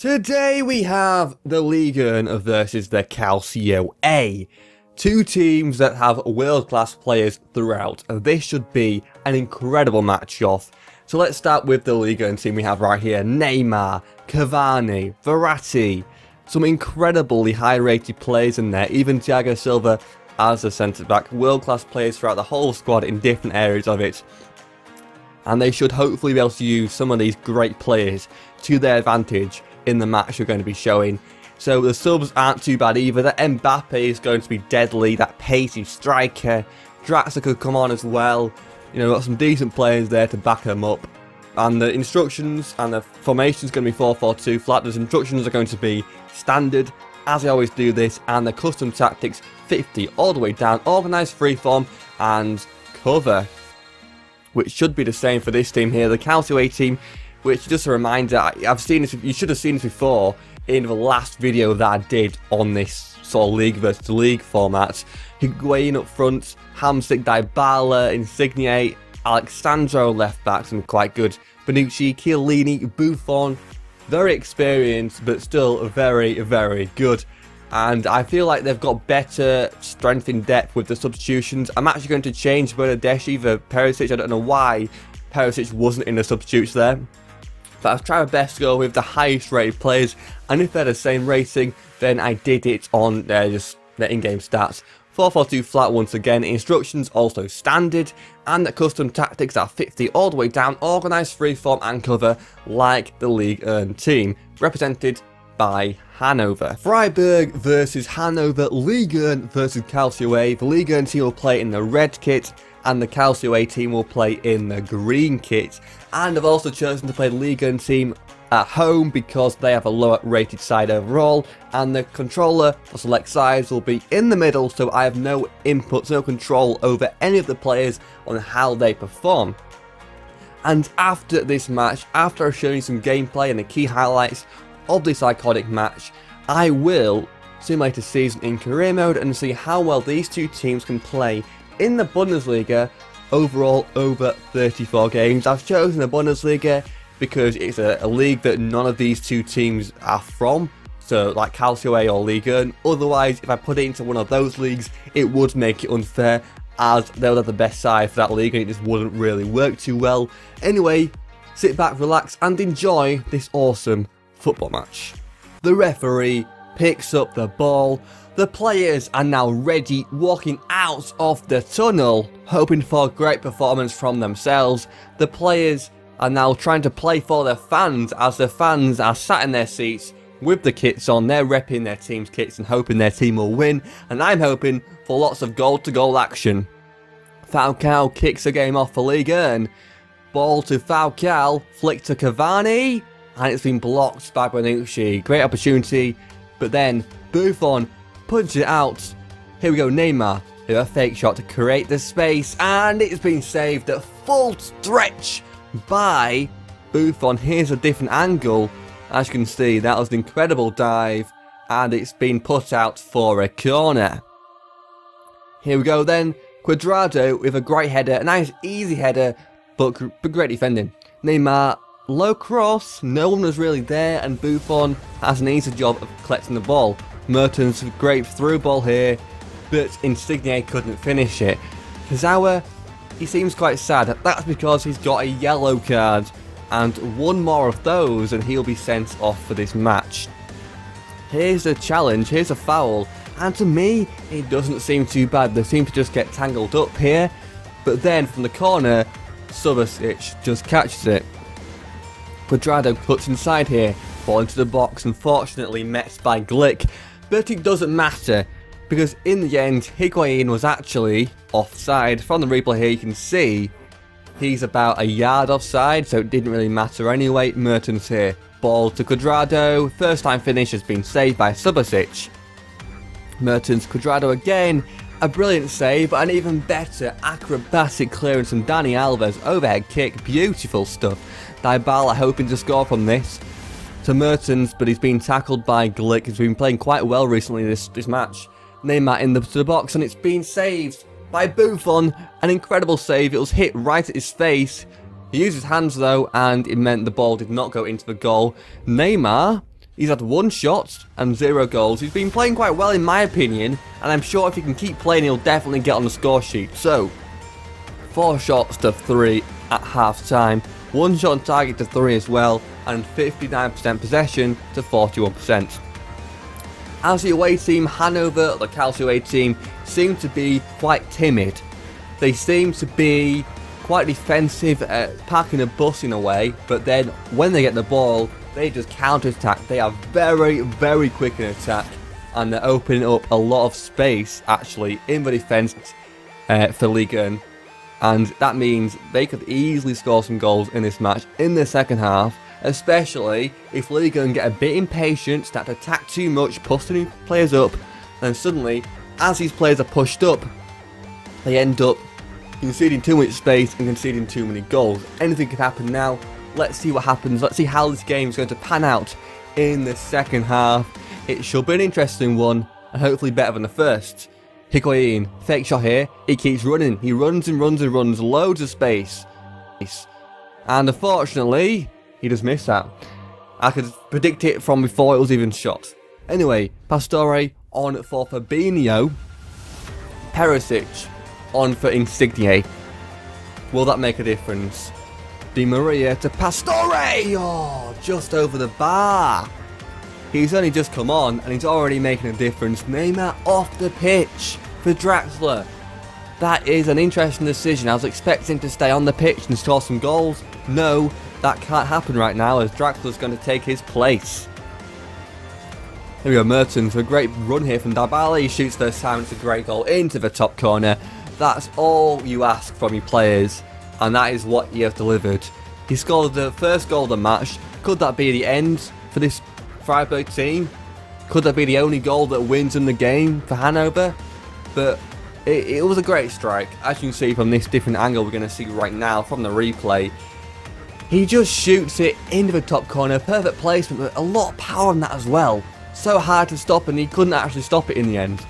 Today we have the Ligue versus the Calcio A. Two teams that have world-class players throughout. This should be an incredible match-off. So let's start with the Ligue team we have right here. Neymar, Cavani, Verratti. Some incredibly high-rated players in there. Even Thiago Silva as a centre-back. World-class players throughout the whole squad in different areas of it. And they should hopefully be able to use some of these great players to their advantage in the match we're going to be showing. So the subs aren't too bad either. That Mbappe is going to be deadly, that pacey striker. Draxler could come on as well. You know, got some decent players there to back them up. And the instructions and the formation is going to be 4-4-2 flat. The instructions are going to be standard, as I always do this, and the custom tactics 50 all the way down. Organised freeform and cover, which should be the same for this team here. The Calcio A team, which, just a reminder, I've seen this, you should have seen this before in the last video that I did on this sort of League versus League format. Higuain up front, Hamsik, Dybala, Insigne, Alexandro left back, some quite good. Bonucci, Chiellini, Buffon, very experienced but still very, very good. And I feel like they've got better strength in depth with the substitutions. I'm actually going to change Bernardeschi for Perisic. I don't know why Perisic wasn't in the substitutes there. But I've tried my best to go with the highest rated players, and if they're the same rating, then I did it on just their in-game stats. 4-4-2 flat once again, instructions also standard, and the custom tactics are 50 all the way down, organised freeform and cover like the Ligue team, represented by Hanover. Freiburg versus Hanover, Ligue versus Calcio A. The Ligue team will play in the red kit, and the Calcio A team will play in the green kit. And I've also chosen to play the Ligue team at home because they have a lower rated side overall, and the controller for select sides will be in the middle, so I have no inputs, no control over any of the players on how they perform. And after this match, after I've shown you some gameplay and the key highlights of this iconic match, I will simulate a season in career mode and see how well these two teams can play in the Bundesliga overall over 34 games. I've chosen the Bundesliga because it's a league that none of these two teams are from, so like Calcio A or Ligue 1. Otherwise, if I put it into one of those leagues, it would make it unfair, as they would have the best side for that league and it just wouldn't really work too well. Anyway, sit back, relax and enjoy this awesome football match. The referee picks up the ball. The players are now ready, walking out of the tunnel, hoping for a great performance from themselves. The players are now trying to play for their fans, as the fans are sat in their seats with the kits on. They're repping their team's kits and hoping their team will win, and I'm hoping for lots of goal-to-goal action. Falcao kicks the game off for Ligue 1. Ball to Falcao, flick to Cavani, and it's been blocked by Bonucci. Great opportunity, but then Buffon punches it out. Here we go, Neymar with a fake shot to create the space, and it's been saved at full stretch by Buffon. Here's a different angle. As you can see, that was an incredible dive, and it's been put out for a corner. Here we go then, Cuadrado with a great header, a nice easy header, but great defending. Neymar, low cross, no one was really there, and Buffon has an easy job of collecting the ball. Mertens, great through ball here, but Insigne couldn't finish it. Kazawa, he seems quite sad. That's because he's got a yellow card, and one more of those and he'll be sent off for this match. Here's a challenge, here's a foul, and to me, it doesn't seem too bad. They seem to just get tangled up here, but then from the corner, Subasic just catches it. Cuadrado cuts inside here, ball into the box, unfortunately met by Glick. But it doesn't matter, because in the end, Higuain was actually offside. From the replay here, you can see he's about a yard offside, so it didn't really matter anyway. Mertens here, ball to Cuadrado. First time finish has been saved by Subasic. Mertens, Cuadrado again, a brilliant save, and even better acrobatic clearance from Dani Alves. Overhead kick, beautiful stuff. Dybala hoping to score from this. To Mertens, but he's been tackled by Glick. He's been playing quite well recently this match. Neymar in the box, and it's been saved by Buffon. An incredible save. It was hit right at his face. He used his hands though, and it meant the ball did not go into the goal. Neymar He's had 1 shot and 0 goals. He's been playing quite well in my opinion, and I'm sure if he can keep playing he'll definitely get on the score sheet. So, 4 shots to 3 at half time, 1 shot on target to 3 as well, and 59% possession to 41%. As the away team, Hanover, the Calcio A team, seem to be quite timid. They seem to be quite defensive, parking a bus in a way, but then when they get the ball, they just counter-attack. They are very, very quick in attack, and they're opening up a lot of space, actually, in the defence for Ligue, and that means they could easily score some goals in this match in the second half, especially if Ligue get a bit impatient, start to attack too much, push the new players up, and suddenly, as these players are pushed up, they end up conceding too much space and conceding too many goals. Anything can happen now. Let's see what happens. Let's see how this game is going to pan out in the second half. It should be an interesting one, and hopefully better than the first. Higuain, fake shot here. He keeps running. He runs and runs and runs. Loads of space. And unfortunately, he just missed that. I could predict it from before it was even shot. Anyway, Pastore on for Fabinho. Perisic on for Insigne. Will that make a difference? Di Maria to Pastore! Oh, just over the bar. He's only just come on and he's already making a difference. Neymar off the pitch for Draxler. That is an interesting decision. I was expecting him to stay on the pitch and score some goals. No, that can't happen right now as Draxler's going to take his place. Here we go, Mertens, a great run here from Dybala. He shoots first time, it's a great goal into the top corner. That's all you ask from your players, and that is what you have delivered. He scored the first goal of the match. Could that be the end for this Freiburg team? Could that be the only goal that wins in the game for Hanover? But it was a great strike. As you can see from this different angle we're going to see right now from the replay. He just shoots it into the top corner. Perfect placement, but a lot of power on that as well. So hard to stop, and he couldn't actually stop it in the end.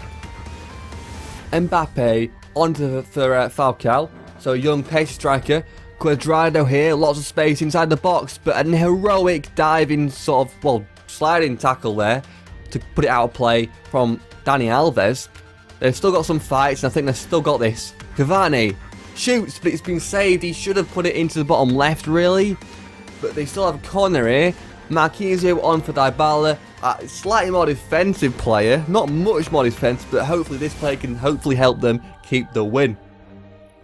Mbappe onto for Falcao. So a young pace striker. Cuadrado here, lots of space inside the box, but an heroic diving sort of, well, sliding tackle there to put it out of play from Dani Alves. They've still got some fights, and I think they've still got this. Cavani shoots, but it's been saved. He should have put it into the bottom left, really. But they still have a corner here. Marquinhos on for Dybala. Slightly more defensive player. Not much more defense, but hopefully this player can hopefully help them keep the win.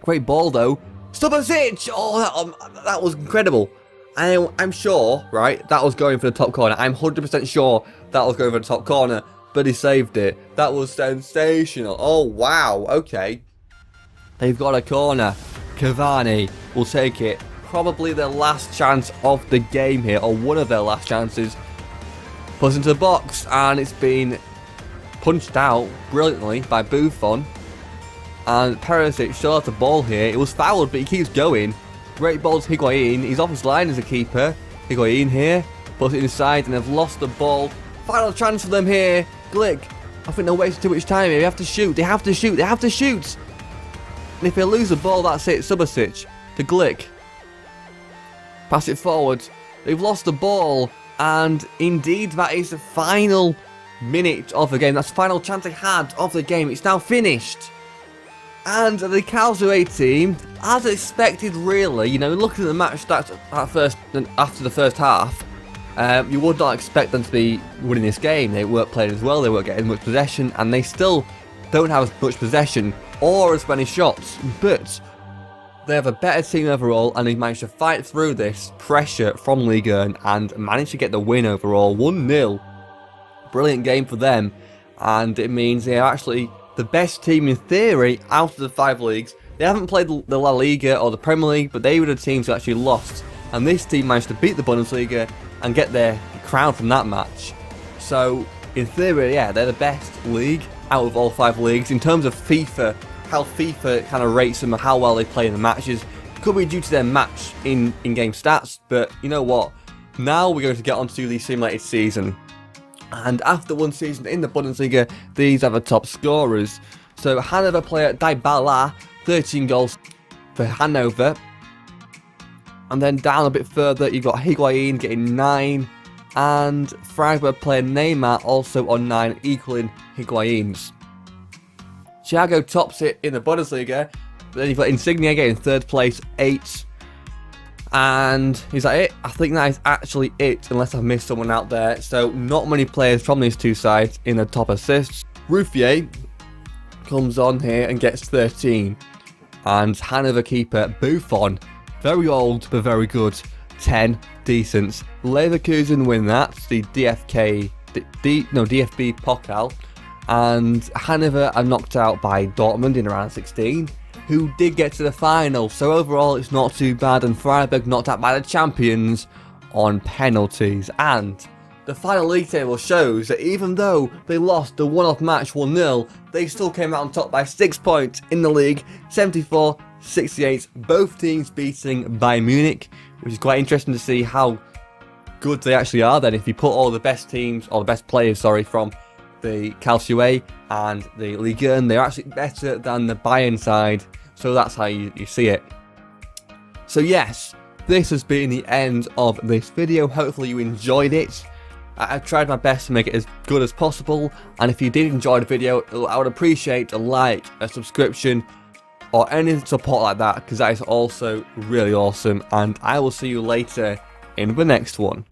Great ball, though. Subasic! Oh, that was incredible. I'm sure, right, that was going for the top corner. I'm 100% sure that was going for the top corner, but he saved it. That was sensational. Oh, wow. Okay. They've got a corner. Cavani will take it. Probably their last chance of the game here, or one of their last chances. Puts into the box, and it's been punched out brilliantly by Buffon. And Perisic still has the ball here. It was fouled, but he keeps going. Great ball to Higuain. He's off his line as a keeper. Higuain here. Puts it inside, and they've lost the ball. Final chance for them here. Glick. I think they're wasting too much time here. They have to shoot. They have to shoot. They have to shoot. And if they lose the ball, that's it. Subasic to Glick. Pass it forward. They've lost the ball. And indeed, that is the final minute of the game. That's the final chance they had of the game. It's now finished. And the Calcio A team, as expected really, you know, looking at the match stats after the first half, you would not expect them to be winning this game. They weren't playing as well, they weren't getting much possession, and they still don't have as much possession or as many shots. But they have a better team overall, and they've managed to fight through this pressure from Ligue and managed to get the win overall, 1-0. Brilliant game for them, and it means they are actually the best team in theory out of the 5 leagues. They haven't played the La Liga or the Premier League, but they were the teams who actually lost. And this team managed to beat the Bundesliga and get their crown from that match. So, in theory, yeah, they're the best league out of all 5 leagues. In terms of FIFA, how FIFA kind of rates them and how well they play in the matches, could be due to their match in-game stats. But you know what? Now we're going to get onto the simulated season. And after one season in the Bundesliga, these are the top scorers. So Hanover player Dybala, 13 goals for Hanover. And then down a bit further, you've got Higuain getting 9. and Freiburg player Neymar also on 9, equaling Higuain's. Thiago tops it in the Bundesliga, but then you've got Insigne getting 3rd place, 8. And is that it? I think that is actually it, unless I've missed someone out there. So not many players from these two sides in the top assists. Ruffier comes on here and gets 13. And Hanover keeper Buffon, very old but very good, 10, decent. Leverkusen win that, the DFB Pokal. And Hanover are knocked out by Dortmund in round 16, who did get to the final. So overall it's not too bad, and Freiburg knocked out by the champions on penalties. And the final league table shows that even though they lost the one-off match 1-0, they still came out on top by 6 points in the league, 74-68, both teams beating Bayern Munich, which is quite interesting to see how good they actually are then if you put all the best teams, or the best players, sorry, from the Calcio A and the Ligue, and they're actually better than the Bayern side, so that's how you see it. So yes, this has been the end of this video. Hopefully you enjoyed it. I've tried my best to make it as good as possible, and if you did enjoy the video, I would appreciate a like, a subscription, or any support like that, because that is also really awesome, and I will see you later in the next one.